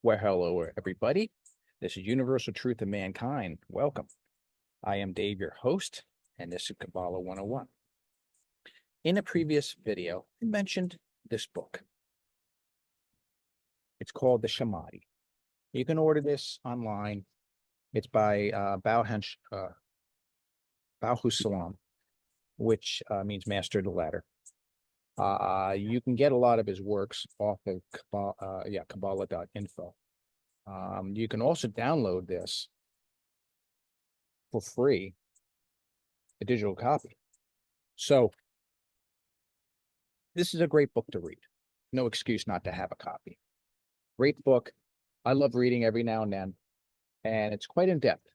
Well, hello, everybody. This is Universal Truth of Mankind. Welcome. I am Dave, your host, and this is Kabbalah 101. In a previous video, I mentioned this book. It's called the Shamadi. You can order this online. It's by Bahu Salam, which means Master of the Ladder. You can get a lot of his works off of Kabbalah.info. You can also download this for free, a digital copy. So this is a great book to read. No excuse not to have a copy. Great book. I love reading every now and then, and it's quite in depth.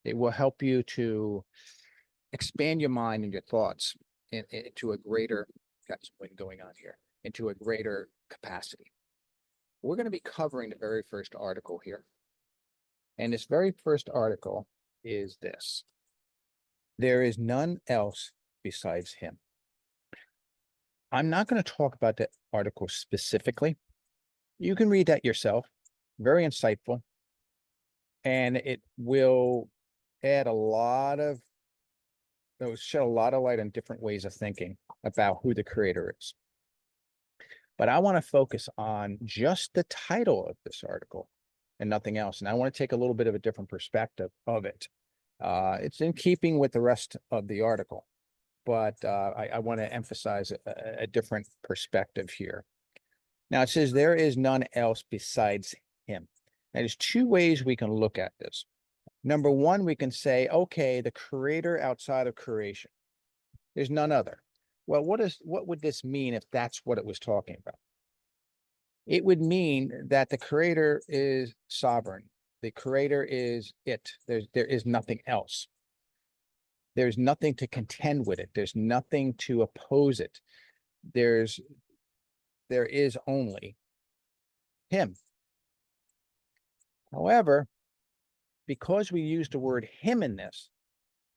It will help you to expand your mind and your thoughts into a greater, got some wind going on here, into a greater capacity. We're going to be covering the very first article here. And this very first article is this: there is none else besides him. I'm not going to talk about the article specifically. You can read that yourself. Very insightful. And it will add a lot of, it will shed a lot of light on different ways of thinking about who the creator is. But I want to focus on just the title of this article and nothing else. And I want to take a little bit of a different perspective of it. It's in keeping with the rest of the article, but I want to emphasize a different perspective here. Now it says there is none else besides him. Now, there's two ways we can look at this. Number one, we can say, okay, the creator outside of creation. There's none other. Well, what would this mean if that's what it was talking about? It would mean that the creator is sovereign. The creator is it. There is nothing else. There's nothing to contend with it. There's nothing to oppose it. There is only him. However, because we use the word him in this,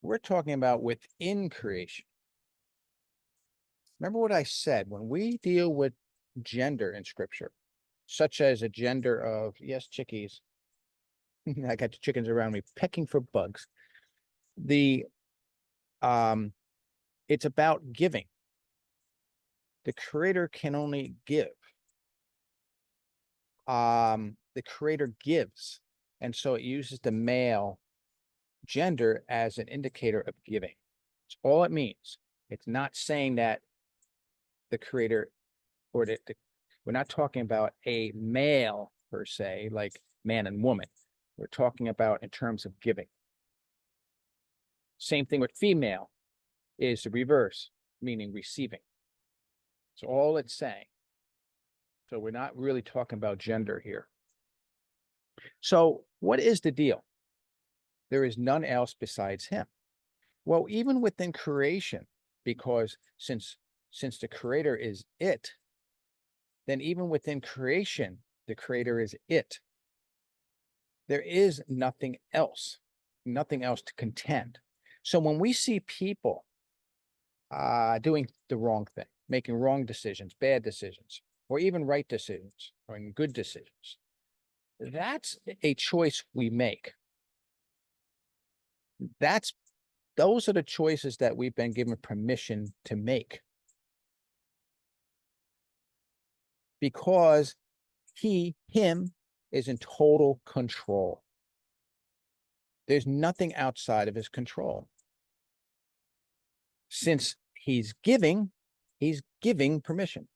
we're talking about within creation. Remember what I said, when we deal with gender in scripture, such as a gender of, yes, chickies, I got the chickens around me pecking for bugs. It's about giving. The creator can only give. The creator gives. And so it uses the male gender as an indicator of giving. It's all it means. It's not saying that the creator, or we're not talking about a male per se, like man and woman. We're talking about in terms of giving. Same thing with female is the reverse, meaning receiving. So all it's saying. So we're not really talking about gender here. So what is the deal? There is none else besides him. Well, even within creation, because since the creator is it, then even within creation, the creator is it. There is nothing else to contend. So when we see people doing the wrong thing, making wrong decisions, bad decisions, or even right decisions, or good decisions, that's a choice we make. Those are the choices that we've been given permission to make. Because him is in total control. There's nothing outside of his control. Since he's giving permission.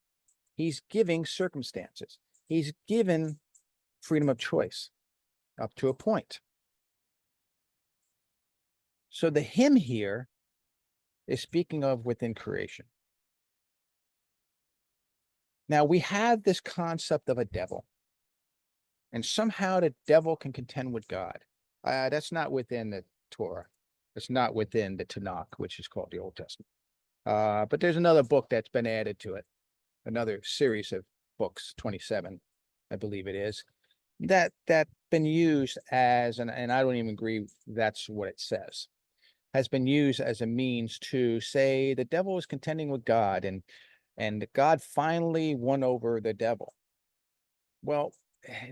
He's giving circumstances. He's given freedom of choice up to a point. So the him here is speaking of within creation. Now we have this concept of a devil, and somehow the devil can contend with God. That's not within the Torah. It's not within the Tanakh, which is called the Old Testament. But there's another book that's been added to it, another series of books, 27, I believe it is, that's been used as, and I don't even agree that's what it says, has been used as a means to say the devil is contending with God, and God finally won over the devil. Well,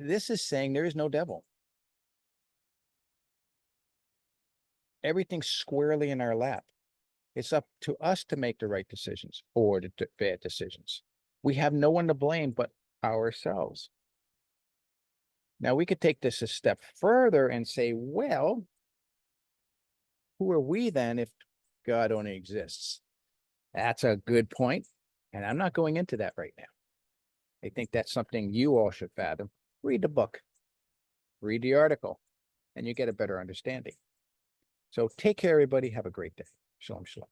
this is saying there is no devil. Everything's squarely in our lap. It's up to us to make the right decisions or the bad decisions. We have no one to blame but ourselves. Now, we could take this a step further and say, well, who are we then if God only exists? That's a good point, and I'm not going into that right now. I think that's something you all should fathom. Read the book, read the article, and you get a better understanding. So take care, everybody. Have a great day. Shalom, shalom.